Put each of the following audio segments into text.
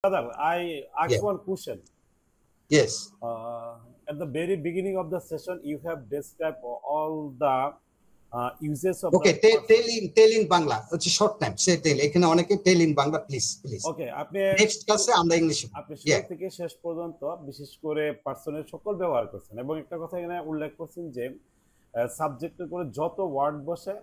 Brother, I ask Yeah. one question. Yes. At the very beginning of the session, you have described all the uses of Okay. the Tell in Bangla. It's a short time. Say tell. এখানে অনেকে tell in Bangla, please. Okay Next ক্লাসে আমরা English. আপনি শুরু Yeah. থেকে শেষ পর্যন্ত বিশেষ করে পার্সনের সকল ব্যবহার করছেন এবং একটা কথা এখানে উল্লেখ করছেন যে সাবজেক্টের করে যত ওয়ার্ড বসে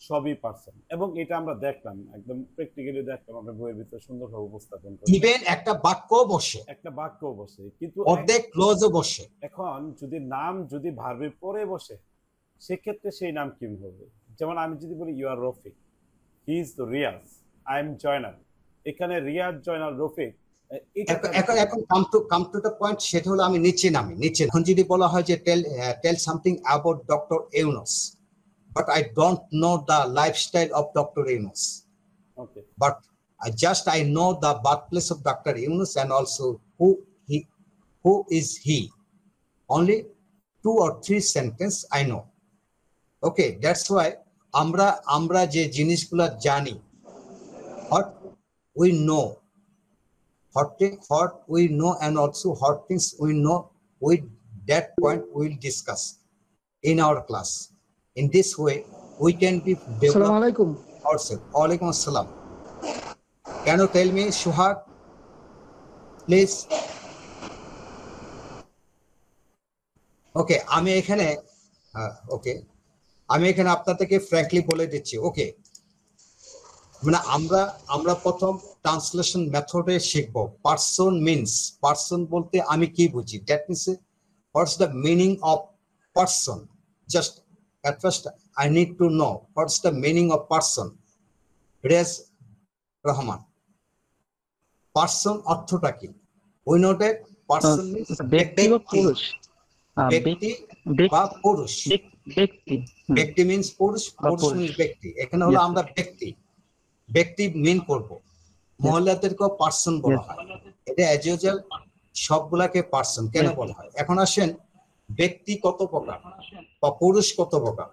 সবই পার্সন, এবং এটা আমরা দেখলাম, একদম প্র্যাকটিক্যালি দেখলাম, আমরা বইয়ের ভিতরে সুন্দরভাবে উপস্থাপন করি। ইভেন একটা বাক্য বসে, একটা বাক্য বসে, কিন্তু অর্ধেক ক্লোজও বসে। এখন যদি নাম যদি ভার্বের পরে বসে সেক্ষেত্রে সেই নাম কি হবে? যেমন আমি যদি বলি you are Rafiq, he is Riaz, I am Joynal, এখানে রিয়াজ জয়নাল রফিক এখন কাম টু দ্য পয়েন্ট, সেটা হলো আমি নিচে নামি। এখন যদি বলা হয় যে tell something about doctor Yunus, but I don't know the lifestyle of Dr. Yunus. Okay. But I know the birthplace of Dr. Yunus and also who is he. Only 2 or 3 sentences I know. Okay, that's why আমরা যে জিনিসগুলো জানি, what we know and also what things we know, with that point we'll discuss in our class. In this way, we can be developed ourselves. Alaikum assalam. Can you tell me, Shuhad, please? Okay, আমি এখানে আপনাদেরকে frankly বলে দিচ্ছি। ওকে, মানে আমরা প্রথম translation মেথডে শিখব। পার্সন বলতে আমি কি বুঝি, that means what's the meaning of person. Just at first I need to know what's the meaning of person. Rez Rahman, person অর্থটা কি? We know that person means ব্যক্তি বা পুরুষ। ব্যক্তি means পুরুষ means ব্যক্তি। এখানে হলো আমরা ব্যক্তি মিন করব। মহিলাদেরকে পার্সন বলা হয়, এটা অ্যাজ ইউজুয়াল সবগুলাকে পার্সন কেন বলা হয়। এখন আসেন, ব্যক্তি কত প্রকার বা পুরুষ কত প্রকার?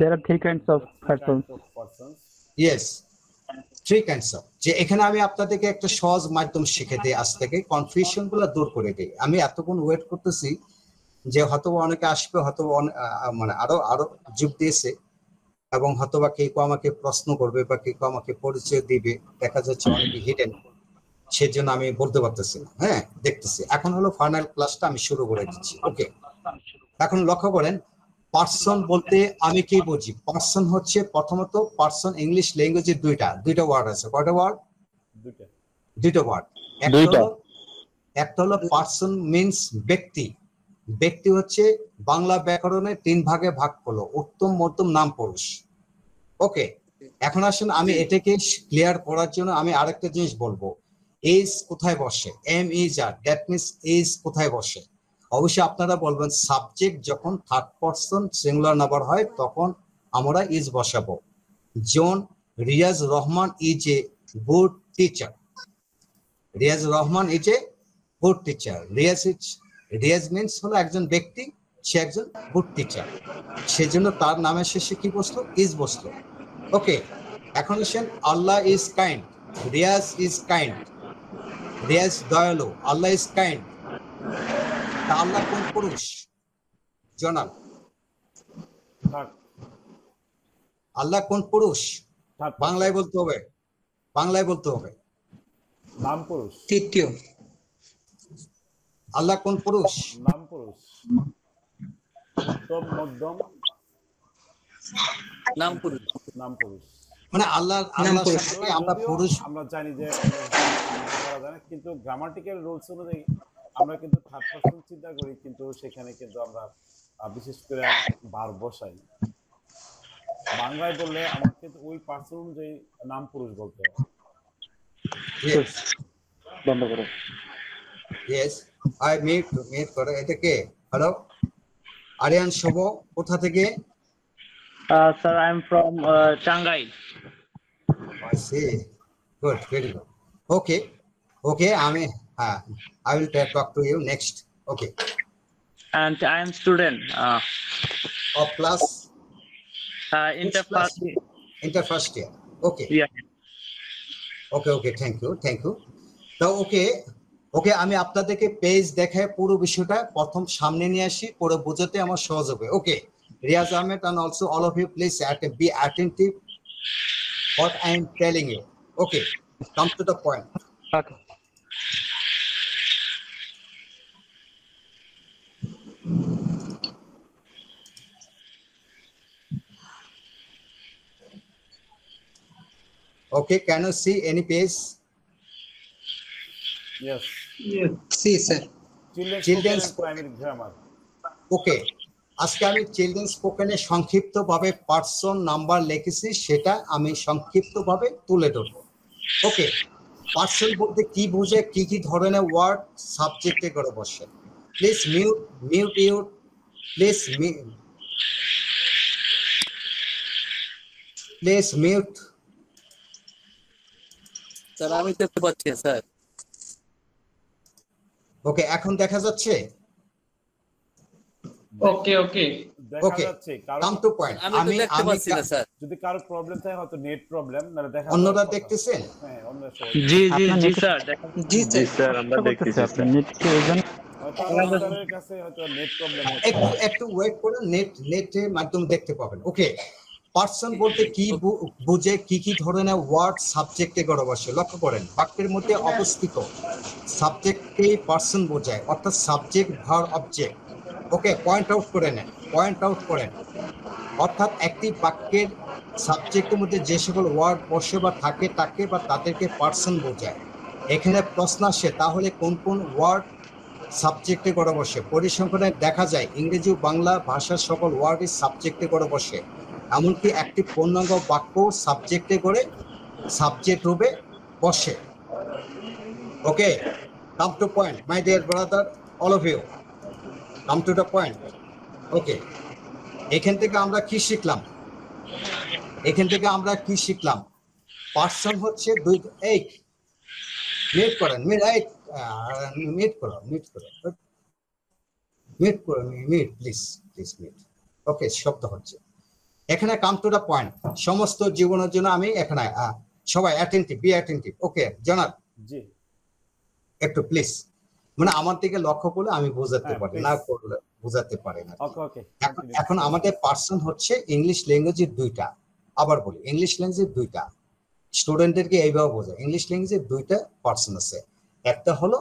There are 3 kinds of persons. Yes, 3 kinds of। যে এখানে আমি আপনাদেরকে একটা সহজ মাধ্যম শিখে দিই, আজ থেকে কনফিউশন গুলো দূর করে দিই। আমি এতক্ষণ ওয়েট করতেছি যে হয়তো অনেকে আসবে, হয়তো মানে আরো যোগ দিয়েছে, এবং হয়তো বা কেউ আমাকে প্রশ্ন করবে বা কেউ আমাকে পরিচয় দিবে, দেখা যাচ্ছে অনেকে হিডেন, সেজন্য আমি বলতে পারতেছি না। হ্যাঁ, দেখতেছি। এখন হলো ফাইনাল ক্লাসটা আমি শুরু করে দিচ্ছি। ওকে, এখন লক্ষ্য করেন, পার্সন বলতে আমি কি বুঝি। পার্সন হচ্ছে প্রথমত, পার্সন ইংলিশ ল্যাঙ্গুয়েজে দুইটা ওয়ার্ড আছে। কয়টা ওয়ার্ড? দুইটা ওয়ার্ড। একটা হলো পার্সন মিন্স ব্যক্তি হচ্ছে বাংলা ব্যাকরণে 3 ভাগে ভাগ হলো, উত্তম, মধ্যম, নাম, পুরুষ। ওকে, এখন আসুন আমি এটাকে ক্লিয়ার করার জন্য আমি আরেকটা জিনিস বলবো। ইজ কোথায় বসে? Am is are, that means is কোথায় বসে? অবশ্যই আপনারা বলবেন সাবজেক্ট যখন থার্ড পারসন সিঙ্গুলার নাম্বার হয় তখন আমরা ইজ বসাবো। যেমন Riaz Rahman is a good teacher. Riaz Rahman is a good teacher. Riaz means হলো একজন ব্যক্তি, সে একজন গুড টিচার, সেজন্য তার নামের শেষে কি বসলো? ইজ বসলো। ওকে, এখন আসেন, Allah is kind. Riyaz is kind. Riyaz দয়ালু, আল্লাহ ইজ কাইন্ড। আল্লাহ কোন পুরুষ? জনাব, আল্লাহ কোন পুরুষ? বাংলায় বলতে হবে, নাম পুরুষ। তৃতীয়, আল্লাহ কোন পুরুষ? নাম পুরুষ। উত্তম, মধ্যম, নাম পুরুষ। মানে আল্লাহর সাথে আমরা পুরুষ, আমরা জানি যে করা যায় না, কিন্তু গ্রামাটিক্যাল রুলস অনুযায়ী আমরা কিন্তু থার্ড পারসন চিন্তা করি, কিন্তু সেখানে কিন্তু আমরা বিশেষ করে ভার্ব বসাই। বাংলায় বললে আমার কিন্তু ওই পার্সন অনুযায়ী নাম পুরুষ বলতে হবে। বন্ধ করো। ইয়েস, আই মিট করে। এটা কে? হ্যালো, আরিয়ান শুভ, কোথা থেকে? Sir, I am from Shanghai. I see. Good, very good. Okay, I will talk to you next. Okay. And I am student of class inter first year. Okay. Yeah. Okay okay, thank you thank you. তো okay ওকে, আমি আপনাদেরকে page দেখে পুরো বিষয়টা প্রথম সামনে নিয়ে আসি, পরে বোঝাতে আমার সহজ হবে। ওকে, Riaz Ahmed and also all of you, please be attentive what I am telling you. Okay, come to the point. Okay. Okay, can you see any page? Yes. See, sir. Children's Children's spoken and primary grammar. ওকে, আজকে আমি children স্পোকেনে সংক্ষিপ্তভাবে person number লিখেছি, সেটা আমি সংক্ষিপ্তভাবে তুলে ধরবো। ওকে, person বলতে কি বোঝে, কি কি ধরনের ওয়ার্ড সাবজেক্টে করে বসে। Please mute mute mute, please please mute. Sir আমি দেখতে পাচ্ছি স্যার। ওকে, এখন দেখা যাচ্ছে? Okay, okay. দেখা ওকে, যাচ্ছে কাম টু পয়েন্ট। আমি তো দেখতে পাচ্ছি না স্যার। যদি কারো প্রবলেম থাকে, হয়তো নেট প্রবলেম, নাহলে দেখা অন্যরা দেখতেছেন? হ্যাঁ, অন্য সবাই জি জি জি স্যার। জি, sir. স্যার আমরা দেখতেছি আপনি নেট কি ওজন হয়তো আমাদের কাছে হয়তো নেট প্রবলেম হচ্ছে। একটু একটু ওয়েট করে, নেটের মাধ্যমে দেখতে পাবেন। ওকে, পার্সন বলতে কি বুঝে, কি কি ধরনের ওয়ার্ড সাবজেক্টে গড়ে বসে। লক্ষ্য করেন, বাক্যের মধ্যে অবস্থিত সাবজেক্টকে পার্সন বোঝায়, অর্থাৎ সাবজেক্ট ভার্ব অবজেক্ট। ওকে, পয়েন্ট আউট করে নেন, পয়েন্ট আউট করেন। অর্থাৎ একটি বাক্যের সাবজেক্টের মধ্যে যে সকল ওয়ার্ড বসে বা থাকে, তাকে বা তাদেরকে পার্সন বোঝায়। এখানে প্রশ্ন আসে, তাহলে কোন কোন ওয়ার্ড সাবজেক্টে করে বসে? পরিসংখ্যানে দেখা যায় ইংরেজি ও বাংলা ভাষার সকল ওয়ার্ডই সাবজেক্টে করে বসে, এমনকি একটি পূর্ণাঙ্গ বাক্য সাবজেক্টে করে সাবজেক্ট রূপে বসে। Okay, come to point my dear brother, all of you, come to the point. Okay, এখান থেকে আমরা কি শিখলাম? এখান থেকে আমরা কি শিখলাম? পার্সন হচ্ছে দুই, এই মিট করেন, মিট করো মিট প্লিজ প্লিজ মিট। ওকে, শব্দ হচ্ছে এখানে। কাম টু দ্য পয়েন্ট, সমস্ত জীবনের জন্য আমি এখানে সবাই অ্যাটেন্টিভ, বি অ্যাটেন্টিভ। ওকে জনাব, জি একটু প্লিজ, মানে আমার দিকে লক্ষ্য করলে আমি বোঝাতে হ্যাঁ, পারি, please. না করলে বোঝাতে পারি না। ওকে ওকে এখন আমাদের পার্সন হচ্ছে ইংলিশ ল্যাঙ্গুয়েজের দুইটা। আবার বলি, ইংলিশ ল্যাঙ্গুয়েজের দুইটা। স্টুডেন্টদেরকে এইভাবে বোঝায়, ইংলিশ ল্যাঙ্গুয়েজের দুইটা পার্সন আছে, একটা হলো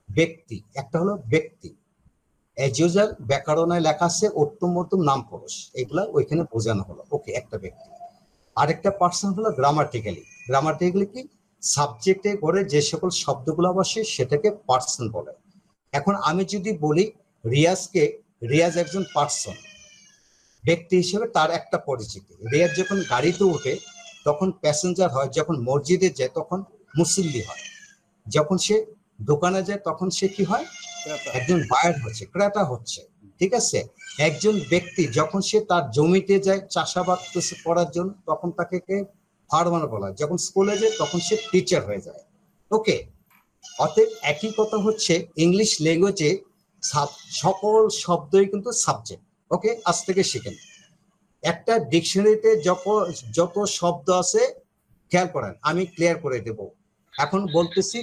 ব্যক্তি, একটা হলো ব্যক্তি। এজ ইউজুয়াল ব্যাকরণে লেখা আছে উত্তম মধ্যম নাম পুরুষ, এগুলা ওইখানে বোঝানো হলো। ওকে, একটা ব্যক্তি। আরেকটা পার্সন হলো গ্রামাটিক্যালি। গ্রামাটিক্যালি কি? সাবজেক্টে করে যে সকল শব্দগুলো বসে সেটাকে পার্সন বলে। এখন আমি যদি বলি রিয়াজকে, রিয়াজ একজন পার্সন, ব্যক্তি হিসেবে তার একটা পরিচিতি। রিয়াজ যখন গাড়িতে ওঠে তখন প্যাসেঞ্জার হয়, যখন মসজিদে যায় তখন মুসল্লি হয়, যখন সে দোকানে যায় তখন সে কি হয়? একজন বায়ার হচ্ছে, ক্রেতা হচ্ছে। ঠিক আছে, একজন ব্যক্তি যখন সে তার জমিতে যায় চাষাবাদ করার জন্য তখন তাকে ফার্মার বলা হয়, যখন স্কুলে যায় তখন সে টিচার হয়ে যায়। ওকে, অতএব একই কথা হচ্ছে ইংলিশ ল্যাঙ্গুয়েজে সকল শব্দই কিন্তু সাবজেক্ট। ওকে, আজ থেকে শিখেন। একটা ডিকশনারিতে যত শব্দ আছে খেয়াল করেন, আমি ক্লিয়ার করে দেব। এখন বলতেছি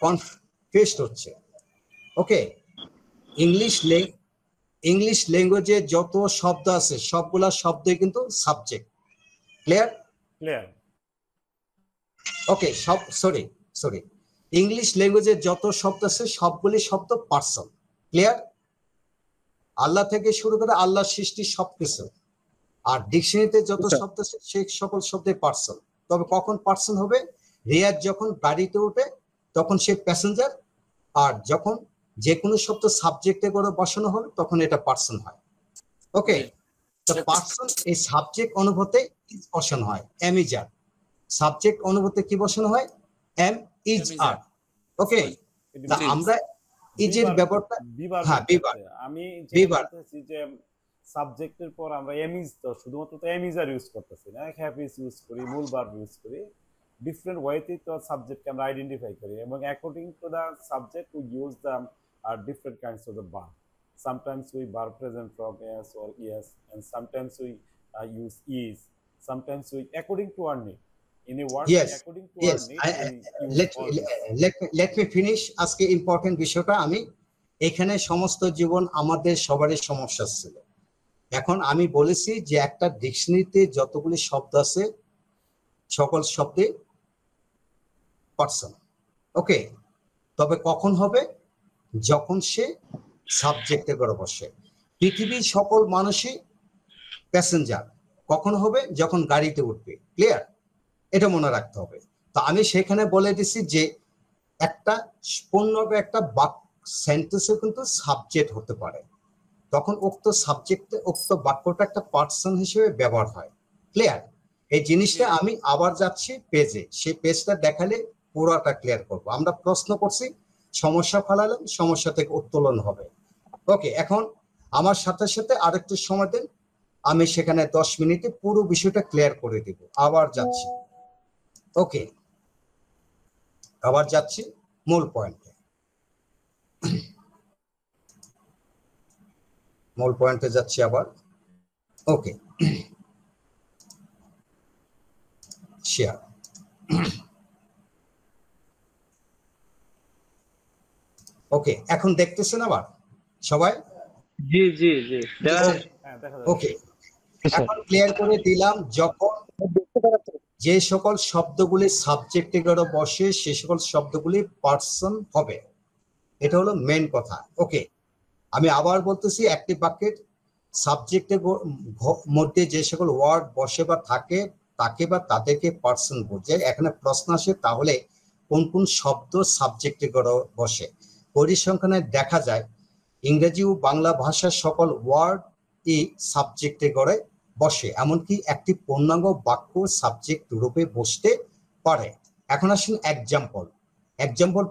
কনফিউজড হচ্ছে। ওকে, ইংলিশ ল্যাঙ্গুয়েজে যত শব্দ আছে সবগুলা শব্দই কিন্তু সাবজেক্ট। ক্লিয়ার? ক্লিয়ার। ওকে, সরি, ইংলিশ ল্যাঙ্গুয়েজে যত শব্দ আছে সবগুলি শব্দ পার্সন। ক্লিয়ার? আল্লাহ থেকে শুরু করে আল্লাহর সৃষ্টি সবকিছু। আর ডিকশনারিতে যত শব্দ আছে সেই সকল শব্দে পার্সন। তবে কখন পার্সন হবে? রিয়াজ যখন গাড়িতে ওঠে তখন সে প্যাসেঞ্জার, আর যখন যে কোনো শব্দ সাবজেক্টে করে বসানো হবে তখন এটা পার্সন হয়। ওকে, তো পার্সন এই সাবজেক্ট অনুভূতে বসানো হয় এম ইজ আর। সাবজেক্ট অনুভূতে কি বসানো হয়? এম ইজ আর। ওকে, আমরা ইজের ব্যাপারটা, হ্যাঁ বিভার, আমি বিভার বলতেছি যে সাবজেক্টের পর আমরা এমিজ, তো শুধুমাত্র তো এমিজ আর ইউজ করতেছি না, হ্যাভ ইজ ইউজ করি, মূল ভার্ব ইউজ করি, ডিফারেন্ট ওয়েতে তো সাবজেক্টকে আমরা আইডেন্টিফাই করি, এবং according to the subject we use the different kinds of the verb. Sometimes we verb present from yes or yes, and sometimes we use is. Sometimes we according to our need. Any word Yes, according to our yes. need, we use Let all this. let me finish আজকে important বিষয়টা। আমি এখানে সমস্ত জীবন আমাদের সবারই সমস্যা ছিল। এখন আমি বলেছি যে একটা ডিকশনারিতে যতগুলি শব্দ আছে সকল শব্দে পার্সন। ওকে, তবে কখন হবে? যখন সে সাবজেক্টে করে বসে। পৃথিবীর সকল মানুষই প্যাসেঞ্জার। কখন হবে? যখন গাড়িতে উঠবে। ক্লিয়ার? এটা মনে রাখতে হবে। তো আমি সেখানে বলে দিছি যে একটা পূর্ণাঙ্গ একটা সেন্টেন্সে কিন্তু সাবজেক্ট হতে পারে, তখন উক্ত সাবজেক্টে উক্ত বাক্যটা একটা পার্সন হিসেবে ব্যবহার হয়। ক্লিয়ার? এই জিনিসটা আমি আবার যাচ্ছি পেজে, সেই পেজটা দেখালে পুরোটা ক্লিয়ার করবো। আমরা প্রশ্ন করছি, সমস্যা ফেলালাম, সমস্যা থেকে উত্তোলন হবে। ওকে, এখন আমার সাথে সাথে আরেকটু সময় দেন, আমি সেখানে 10 মিনিটে পুরো বিষয়টা ক্লিয়ার করে দিব। আবার যাচ্ছি। ওকে, আবার যাচ্ছি মূল পয়েন্টে। মূল পয়েন্টে যাচ্ছি আবার। ওকে, শেয়ার। ওকে, এখন দেখতেছেন আবার সবাই? জি জি জি হ্যাঁ, দেখা ওকে, যাচ্ছে। এখন ক্লিয়ার করে দিলাম, যখন যে সকল শব্দগুলি সাবজেক্টে করে বসে সে সকল শব্দগুলি পার্সন হবে। এটা হলো মেন কথা। ওকে, আমি আবার বলতেছি, একটি বাক্যের সাবজেক্টের মধ্যে যে সকল ওয়ার্ড বসে বা থাকে তাকে বা তাদেরকে পার্সন বোঝায়। এখানে প্রশ্ন আসে, তাহলে কোন কোন শব্দ সাবজেক্টে করে বসে? পরিসংখ্যানে দেখা যায় ইংরেজি ও বাংলা ভাষার সকল ওয়ার্ড ই সাবজেক্টে করে বসে, এমনকি একটি পূর্ণাঙ্গ বাক্য সাবজেক্ট রূপে বসতে পারে। এখন আসুন এক্সাম্পল। এক্সাম্পল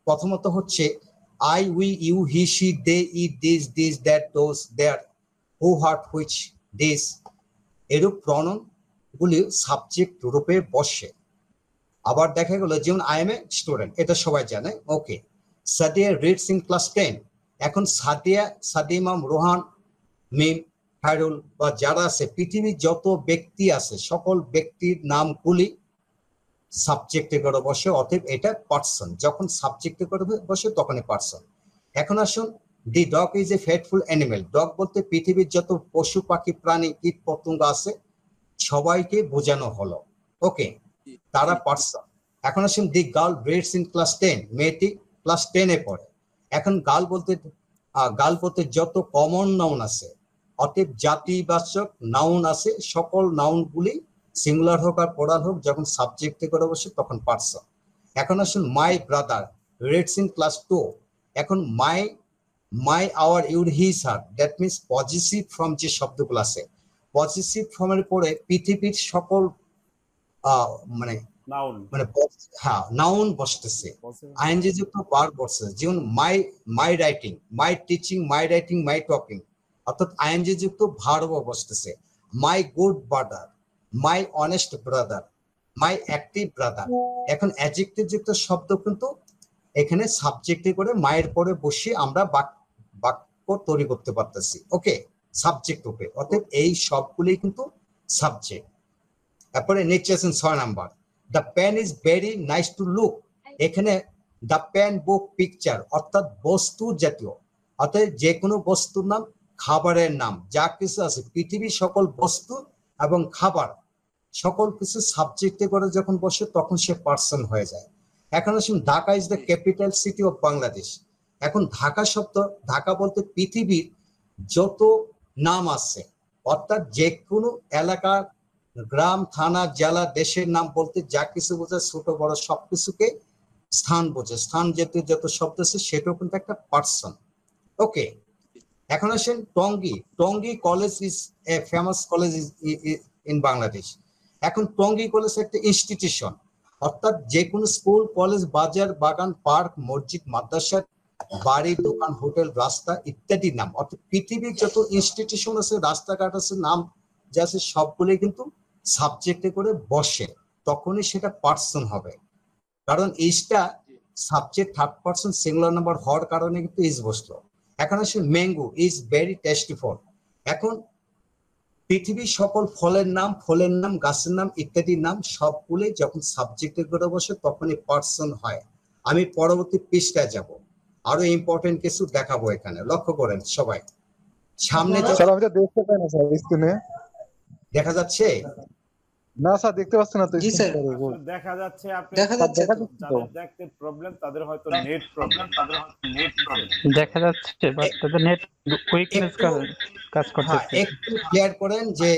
প্রথমত হচ্ছে I, we, you, he, she, they, it, this, this, that, those, their, who, what, which, this, এরূপ প্রণন গুলি সাবজেক্ট রূপে বসে। আবার দেখা গেল যেমন I am a student, এটা সবাই জানে। ওকে, সাদিয়া রিডস ইন ক্লাস 10। এখন সাদিয়া, সাদিমাম, রোহান, মিম, খায়রুল বা যারা আছে, পৃথিবীর যত ব্যক্তি আছে সকল ব্যক্তির নামগুলি সাবজেক্টে করে বসে, অতএব এটা পার্সন। যখন সাবজেক্টে করে বসে তখনই পার্সন। এখন আসুন, দি dog is a faithful animal. Dog বলতে পৃথিবীর যত পশু পাখি প্রাণী কীট পতঙ্গ আছে সবাইকে বোঝানো হলো। ওকে, তারা পার্সন। এখন আসুন, the girl reads in class 10। মেয়েটি ক্লাস 10-এ পড়ে। এখন গার্ল বলতে যত কমন নাউন আছে, অতএব জাতিবাচক নাউন আছে, সকল নাউনগুলি সিঙ্গুলার হোক আর প্লুরাল হোক যখন সাবজেক্টে করে বসে তখন পার্সন। এখন আসুন, my brother reads in class 2। এখন my, our, your, his, her, that means positive form যে শব্দগুলো আছে, পজিটিভ ফর্মের পরে পৃথিবীর সকল মানে নাউন, হ্যাঁ নাউন বসতেছে, আইএনজি যুক্ত ভার্ব বসতেছে। যেমন my writing, my teaching, my writing, my talking, অর্থাৎ আইএনজি যুক্ত ভার্ব বসতেছে। My good brother, my honest brother, my active brother. এখন অ্যাডজেক্টিভ যুক্ত শব্দ কিন্তু এখানে সাবজেক্টে করে মায়ের পরে বসে আমরা বাক্য তৈরি করতে পারতেছি। ওকে, সাবজেক্ট রূপে, অতএব এই সবগুলি কিন্তু সাবজেক্ট। তারপরে নিচে আছেন 6 number, the pen is very nice to look. এখানে দ্য পেন, বুক, পিকচার অর্থাৎ বস্তু জাতীয়, অর্থাৎ যে কোনো বস্তুর নাম, খাবারের নাম, যা কিছু আছে পৃথিবীর সকল বস্তু এবং খাবার সকল কিছু সাবজেক্টে করে যখন বসে তখন সে পার্সন হয়ে যায়। এখন আসুন, Dhaka is the capital city of Bangladesh. এখন ঢাকা শব্দ, ঢাকা বলতে পৃথিবীর যত নাম আছে, অর্থাৎ যে কোনো এলাকার, গ্রাম, থানা, জেলা, দেশের নাম বলতে যা কিছু বোঝায়, ছোট বড় সবকিছুকে স্থান বোঝে। স্থান জাতীয় যত শব্দ আছে সেটাও কিন্তু একটা পার্সন। ওকে, এখন আসেন Tongi. Tongi college is a famous college in Bangladesh. এখন টঙ্গী কলেজ একটা ইনস্টিটিউশন, অর্থাৎ যে কোনো স্কুল, কলেজ, বাজার, বাগান, পার্ক, মসজিদ, মাদ্রাসা, বাড়ি, দোকান, হোটেল, রাস্তা ইত্যাদি নাম, অর্থাৎ পৃথিবীর যত ইনস্টিটিউশন আছে, রাস্তাঘাট আছে, নাম যা আছে সবগুলো কিন্তু সাবজেক্টে করে বসে, তখনই সেটা পার্সন হবে। কারণ ইজটা subject third person singular number হওয়ার কারণে কিন্তু ইজ বসলো। এখন আসলে ম্যাঙ্গো ইজ ভেরি টেস্টিফুল। এখন পৃথিবীর সকল ফলের নাম, গাছের নাম ইত্যাদির নাম সবগুলো যখন সাবজেক্টের করে বসে তখনই পার্সন হয়। আমি পরবর্তী পৃষ্ঠায় যাব, আরো ইম্পর্টেন্ট কিছু দেখাবো এখানে, লক্ষ্য করেন সবাই। সামনে স্যার আমি তো দেখতে পাই না স্যার স্ক্রিনে। দেখা যাচ্ছে? না স্যার দেখতে পাচ্ছি না তো জি স্ক্রিন স্যার। করে। আসলে দেখা যাচ্ছে আপনি দেখা যাচ্ছে দেখা তো। যাচ্ছে তো। যাদের দেখতে প্রবলেম তাদের হয়তো নেট প্রবলেম। দেখা যাচ্ছে বাট তাদের নেট উইকনেস কাজ হ্যাঁ, করতেছে। একটু ক্লিয়ার করেন যে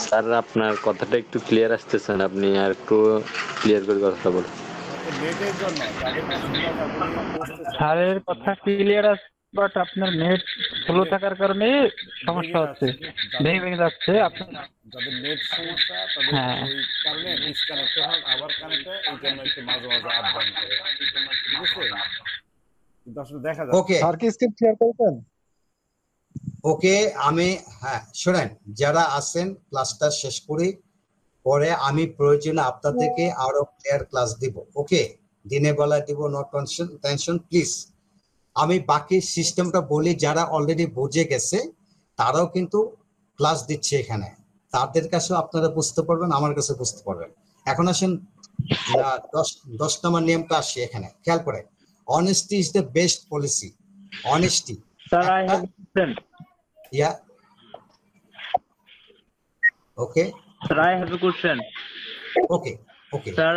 স্যার আপনার কথাটা একটু ক্লিয়ার আসতেছে না, আপনি আর একটু ক্লিয়ার করে কথাটা বলুন। নেটের জন্য যাদের অসুবিধা থাকলে বুঝতেছেন। স্যারের কথা ক্লিয়ার আছে বাট আপনার নেট স্লো থাকার কারণে সমস্যা হচ্ছে, ভেঙে ভেঙে যাচ্ছে। আপনি যাদের নেট সমস্যা তাদের হ্যাঁ। ওই কারণে ডিসকানেক্ট হয়, আবার কানেক্ট হয়, এই জন্য একটু মাঝে মাঝে আপ ডাউন করে, ঠিক আছে? কিন্তু আসলে দেখা যাচ্ছে ওকে স্যার কি স্ক্রিন শেয়ার করেছেন? ওকে আমি হ্যাঁ শোনেন, যারা আছেন ক্লাসটা শেষ করি, পরে আমি প্রয়োজনে আপনাদেরকে আরো ক্লিয়ার ক্লাস দিব। ওকে, দিনের বেলায় দিব, নো টেনশন প্লিজ। আমি বাকি সিস্টেমটা বলি, যারা অলরেডি বুঝে গেছে তারাও কিন্তু ক্লাস দিচ্ছে এখানে, তাদের কাছেও আপনারা বুঝতে পারবেন, আমার কাছে বুঝতে পারবেন। এখন আসেন 10 নম্বর নিয়মটা আসছে এখানে, খেয়াল করে। Honesty is the best policy. Honesty, sir I have question. yeah, okay, Sir, I have a question. okay, okay. Sir,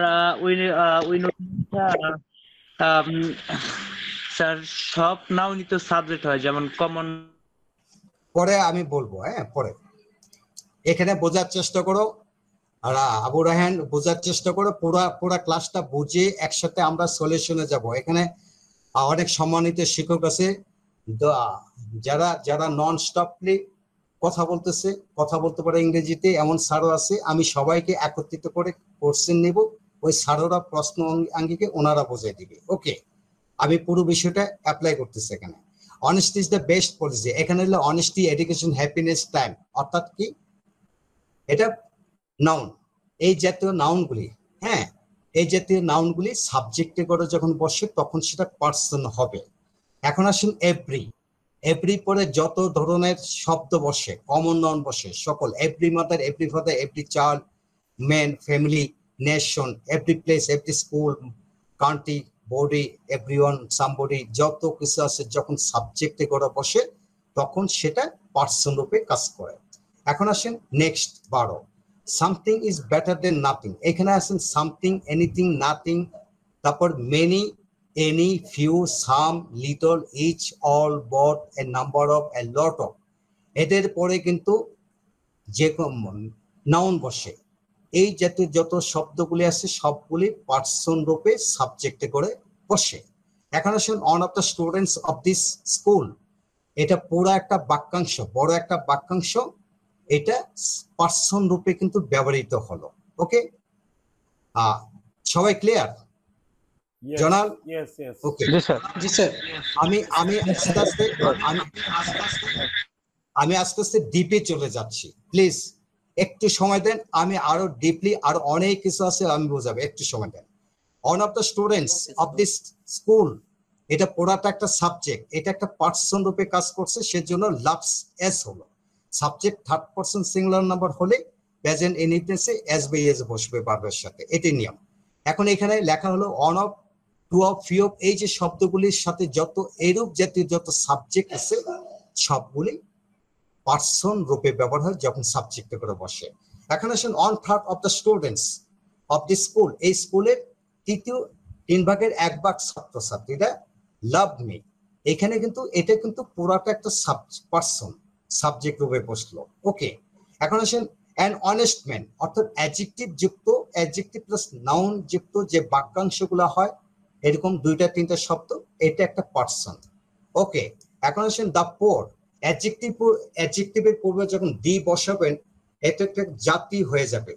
we know um, sir সব নাও নিত সাবজেক্ট হয়, যেমন কমন। পরে আমি বলবো, হ্যাঁ পরে। এখানে বোঝার চেষ্টা করো, আর আবু রায়হান বোঝার চেষ্টা করো, পুরা ক্লাসটা বুঝে একসাথে আমরা সলিউশনে যাব। এখানে অনেক সম্মানিত শিক্ষক আছে, যারা নন স্টপলি কথা বলতে পারে ইংরেজিতে, এমন স্যারও আছে। আমি সবাইকে একত্রিত করে কোশ্চেন নিব, ওই স্যাররা প্রশ্ন আঙ্গিকে ওনারা বোঝাই দিবে। ওকে, আমি পুরো বিষয়টা অ্যাপ্লাই করতেছি এখানে। Honesty is the best policy. এখানে হলো অনেস্টি, এডুকেশন, হ্যাপিনেস, টাইম, অর্থাৎ কি এটা নাউন। এই জাতীয় নাউনগুলি, হ্যাঁ এই জাতীয় নাউনগুলি সাবজেক্টে করে যখন বসে তখন সেটা পার্সন হবে। এখন আসুন এভরি পরে যত ধরনের শব্দ বসে, কমন নাউন বসে, সকল every mother, every father, every child, men, family, nation, every place, every school, country, body, everyone, somebody, যত কিছু আছে যখন সাবজেক্টে করে বসে তখন সেটা পার্সন রূপে কাজ করে। এখন আসেন next 12, something is better then nothing. এখানে আসেন সামথিং, এনিথিং, নাথিং, তারপর many, any, few, some, little, each, all, both, a number of, a lot of, এদের পরে কিন্তু যে নাউন বসে। এই জাতীয় যত শব্দগুলি আছে সবগুলি পার্সন রূপে সাবজেক্টে করে বসে। এখন আসুন on of the students of this school, এটা পুরো একটা বাক্যাংশ, বড় একটা বাক্যাংশ, এটা পার্সন রূপে কিন্তু ব্যবহৃত হলো। ওকে, সবাই ক্লিয়ার? Yes, জনাল? yes, yes. ওকে, জি স্যার। জি স্যার। আমি আস্তে আস্তে ডিপে চলে যাচ্ছি, প্লিজ একটু সময় দেন। আমি আরো ডিপলি, আর অনেক কিছু আছে আমি বোঝাবো, একটু সময় দেন। One of the students of this school, এটা পুরাটা একটা সাবজেক্ট, এটা একটা পার্সন রূপে কাজ করছে, সেজন্য লাভস এস হলো। Subject third person singular number হলে প্রেজেন্ট ইনডিফিনিটে এস বাই এস বসবে ভার্বের সাথে, এটি নিয়ম। এখন এখানে লেখা হলো one of, two of, few of, এই যে শব্দগুলির সাথে যত এরূপ জাতীয় যত সাবজেক্ট আছে সবগুলি পার্সন রূপে ব্যবহার হয় যখন সাবজেক্টে করে বসে। এখন আসেন on third of the students of the school, এই স্কুলের তৃতীয় 3 ভাগের 1 ভাগ ছাত্রছাত্রীরা লাভ মি। এখানে কিন্তু এটা কিন্তু পুরাটা একটা পার্সন সাবজেক্ট রূপে বসলো। ওকে, এখন আসেন অ্যান অনেস্ট ম্যান, অর্থাৎ অ্যাডজেক্টিভ যুক্ত, অ্যাডজেক্টিভ প্লাস নাউন যুক্ত যে বাক্যাংশগুলো হয় এরকম 2-3 শব্দ, এটা একটা পার্সন। ওকে, এখন আসেন দ্য পোর, অ্যাডজেক্টিভের পূর্বে যখন দি বসাবেন এটা একটা জাতি হয়ে যাবে।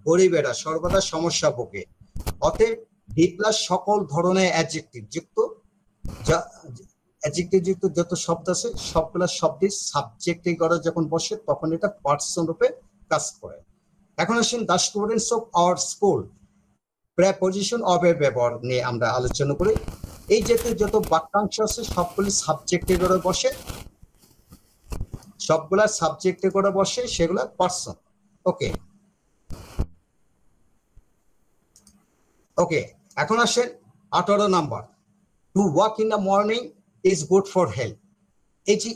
গরিবেরা সর্বদা সমস্যা ভোগে। অতএব ডি প্লাস সকল ধরনের অ্যাডজেক্টিভ যুক্ত যত শব্দ আছে সবগুলা শব্দই সাবজেক্টে করে যখন বসে তখন এটা পার্সন রূপে কাজ করে। এখন আসেন the students of our school, preposition of এর ব্যবহার নিয়ে আমরা আলোচনা করি। এই জাতীয় যত বাক্যাংশ আছে সবগুলি সাবজেক্টে করে বসে, সবগুলা সাবজেক্টে করে বসে সেগুলা পার্সন। ওকে ওকে, এখন আসেন 18 number, to walk in the morning is good for health. এই যে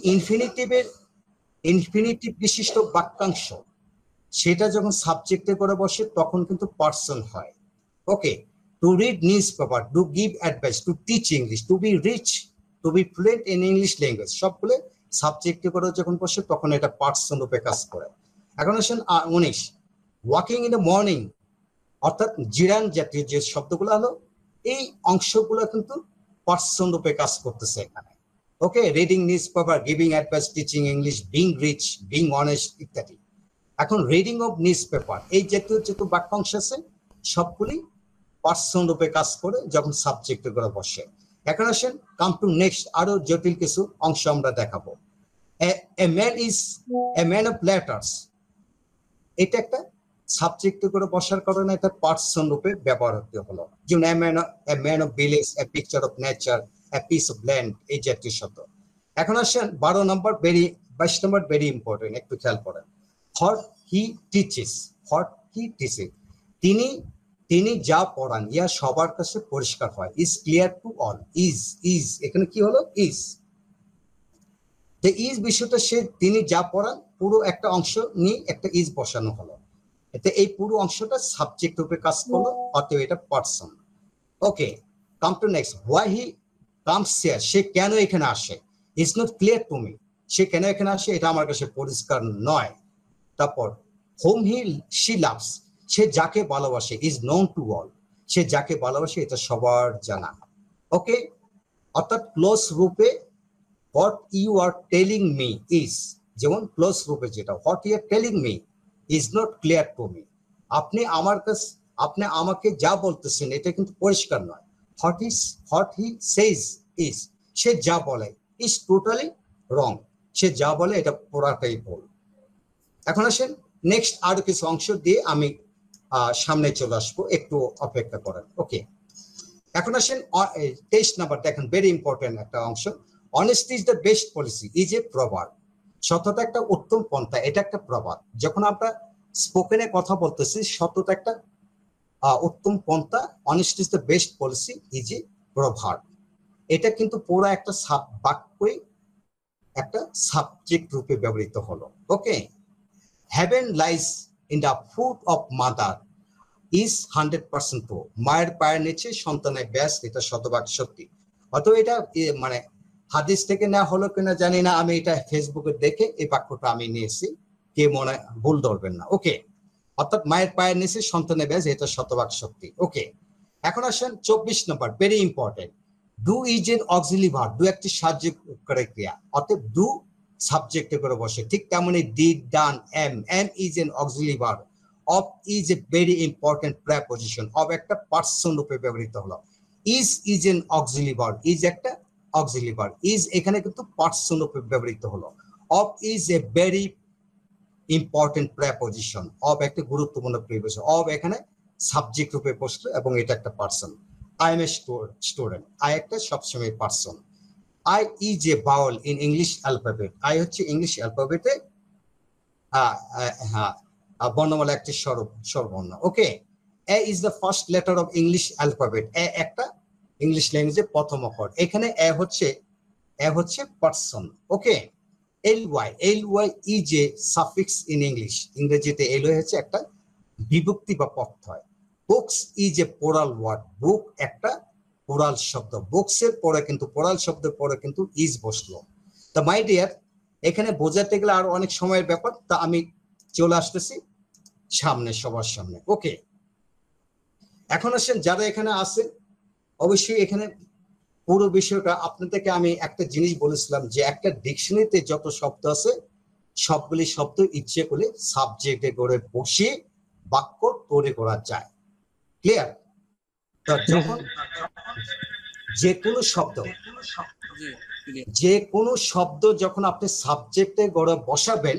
ইনফিনিটিভ বিশিষ্ট বাক্যাংশ, সেটা যখন সাবজেক্টে করে বসে তখন কিন্তু পার্সন হয়। Okay, to read newspaper, to give advice, to teach English, to be rich, to be fluent in English language, সবগুলো সাবজেক্টে করে যখন বসে তখন এটা পার্সন রূপে কাজ করে। এখন আসেন 19, ওয়াকিং ইন দ্য মর্নিং, অর্থাৎ জিরান জাতীয় যে শব্দগুলো হলো, এই অংশগুলো কিন্তু পার্সন রূপে কাজ করতেছে এখানে। Okay, reading newspaper, giving advice, teaching English, being rich, being honest ইত্যাদি। এখন রিডিং অফ নিউজ পেপার, এই জাতীয় যত বাক্যাংশ আছে সবগুলি পার্সন রূপে কাজ করে যখন সাবজেক্টে করে বসে। এখন আসেন কাম টু নেক্সট, আরো জটিল কিছু অংশ আমরা দেখাবো। A man is a man of letters, এটা একটা সাবজেক্টে করে বসার কারণে এটা পার্সন রূপে ব্যবহার হতে হলো। যেমন a man of village, a picture of nature, a piece of land, এই জাতীয় শব্দ। এখন আসেন 22 নম্বর, 22 নম্বর ভেরি ইম্পর্টেন্ট, একটু খেয়াল করেন। What he teaches, what he teaches, তিনি যা পড়ান, ইয়া সবার কাছে পরিষ্কার হয়। Is clear to all, is এখানে কি হলো, ইজ। যে ইজ বিষয়টা, তিনি যা পড়ান পুরো একটা অংশ নিয়ে একটা ইজ বসানো হলো, এতে এই পুরো অংশটা সাবজেক্ট রূপে কাজ করলো, অতএব এটা person. Okay, come to next, why he comes here, সে কেন এখানে আসে। Is not clear to me, সে কেন এখানে আসে এটা আমার কাছে পরিষ্কার নয়। তারপর হোম শি লাভস, সে যাকে ভালোবাসে, ইজ নোন টু অল, সে যাকে ভালোবাসে এটা সবার জানা। ওকে, অর্থাৎ ক্লোজ রূপে what you are telling me is, যেমন ক্লোজ রূপে যেটা what you are telling me is not clear to me, আপনি আমাকে যা বলতেছেন এটা কিন্তু পরিষ্কার নয়। হোয়াট হি সেজ ইজ, সে যা বলে, ইজ টোটালি রং, সে যা বলে এটা পুরাটাই ভুল। এখন আসেন নেক্সট আরো কিছু অংশ দিয়ে আমি সামনে চলে আসবো, একটু অপেক্ষা করেন। ওকে, এখন আসেন 23 নাম্বার, দেখেন ভেরি ইম্পর্টেন্ট একটা অংশ। Honesty is the best policy is a প্রবাদ, সততা একটা উত্তম পন্থা, এটা একটা প্রবাদ। যখন আমরা স্পোকেনে কথা বলতেছি, সততা একটা উত্তম পন্থা, honesty is the best policy is a প্রবাদ, এটা কিন্তু পুরো একটা বাক্যই একটা সাবজেক্ট রূপে ব্যবহৃত হলো। Okay, heaven lies in the foot of mother is 100% true, মায়ের পায়ের নিচে সন্তানের ব্যাস, এটা শতভাগ সত্যি। অথবা এটা মানে হাদিস থেকে নেওয়া হলো কিনা জানি না, আমি এটা ফেসবুকে দেখে এই বাক্যটা আমি নিয়েছি, কে মনে ভুল ধরবেন না। ওকে, অর্থাৎ মায়ের পায়ের নিচে সন্তানের ব্যাস, এটা শতভাগ সত্যি। ওকে, এখন আসেন 24 নম্বর, very important. Do is an auxiliary verb, do একটি সাহায্যকারী ক্রিয়া, অর্থাৎ ডু সাবজেক্টে করে বসে, ঠিক তেমনি did, done, am is an auxiliary verb, of is a very important preposition, of একটা পার্সন রূপে ব্যবহৃত হলো। Is an auxiliary verb, is একটা অক্সিলারি ভার্ব, ইজ এখানে কিন্তু পার্সন রূপে ব্যবহৃত হলো। Of is a very important preposition, of একটা গুরুত্বপূর্ণ প্রিপজিশন, অফ এখানে সাবজেক্ট রূপে বসলো এবং এটা একটা person. I am a student, I একটা সবসময় person. I is a vowel in English alphabet, I হচ্ছে ইংলিশ অ্যালফাবেটে বর্ণমালা একটি স্বরবর্ণ। Okay, A is the first letter of English alphabet, A একটা ইংলিশ ল্যাঙ্গুয়েজের প্রথম অক্ষর, এখানে এ হচ্ছে person. Okay, L Y is a suffix in English, ইংরেজিতে এল ওয়াই হচ্ছে একটা বিভক্তি বা প্রত্যয়। Books is a plural word, book একটা প্লুরাল শব্দ, বুকসের পরে কিন্তু প্লুরাল শব্দের পরে কিন্তু ইজ বসলো। তো মাই ডিয়ার, এখানে বোঝাতে গেলে আরো অনেক সময়ের ব্যাপার, তা আমি চলে আসতেছি সামনে, সবার সামনে। ওকে, এখন আসেন যারা এখানে আছেন, অবশ্যই এখানে পুরো বিষয়টা আপনাদেরকে আমি একটা জিনিস বলেছিলাম যে একটা ডিকশনারিতে যত শব্দ আছে সবগুলি শব্দ ইচ্ছে করলে সাবজেক্টে করে বসিয়ে বাক্য তৈরি করা যায়। ক্লিয়ার? যখন যে কোনো শব্দ যখন আপনি সাবজেক্টে গড়ে বসাবেন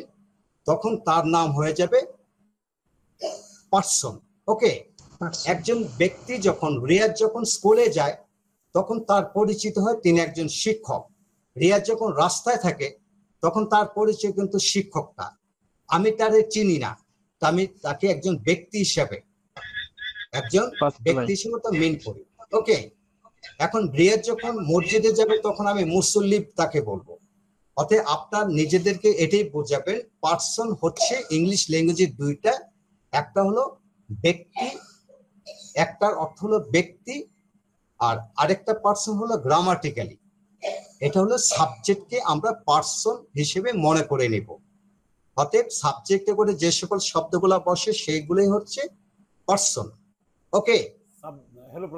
তখন তার নাম হয়ে যাবে পার্সন। ওকে, একজন ব্যক্তি যখন রিয়াজ যখন স্কুলে যায় তখন তার পরিচিত হয় তিনি একজন শিক্ষক। রিয়াজ যখন রাস্তায় থাকে তখন তার পরিচয় কিন্তু শিক্ষকটা, আমি তারে চিনি না, তো আমি তাকে একজন ব্যক্তি হিসেবে তো মেন করি। ওকে, এখন ব্রিয়ার যখন মসজিদে যাবে তখন আমি মুসল্লি তাকে বলবো। অতএব আপনার নিজেদেরকে এটাই বোঝাবেন, পার্সন হচ্ছে ইংলিশ ল্যাঙ্গুয়েজের দুইটা, একটা হলো ব্যক্তি, একটার অর্থ হলো ব্যক্তি, আর আরেকটা পার্সন হলো গ্রামাটিক্যালি। এটা হলো সাবজেক্টকে আমরা পার্সন হিসেবে মনে করে নেব। অতএব সাবজেক্টে করে যে সকল শব্দগুলা বসে সেইগুলোই হচ্ছে পার্সন। ওকে, হ্যালো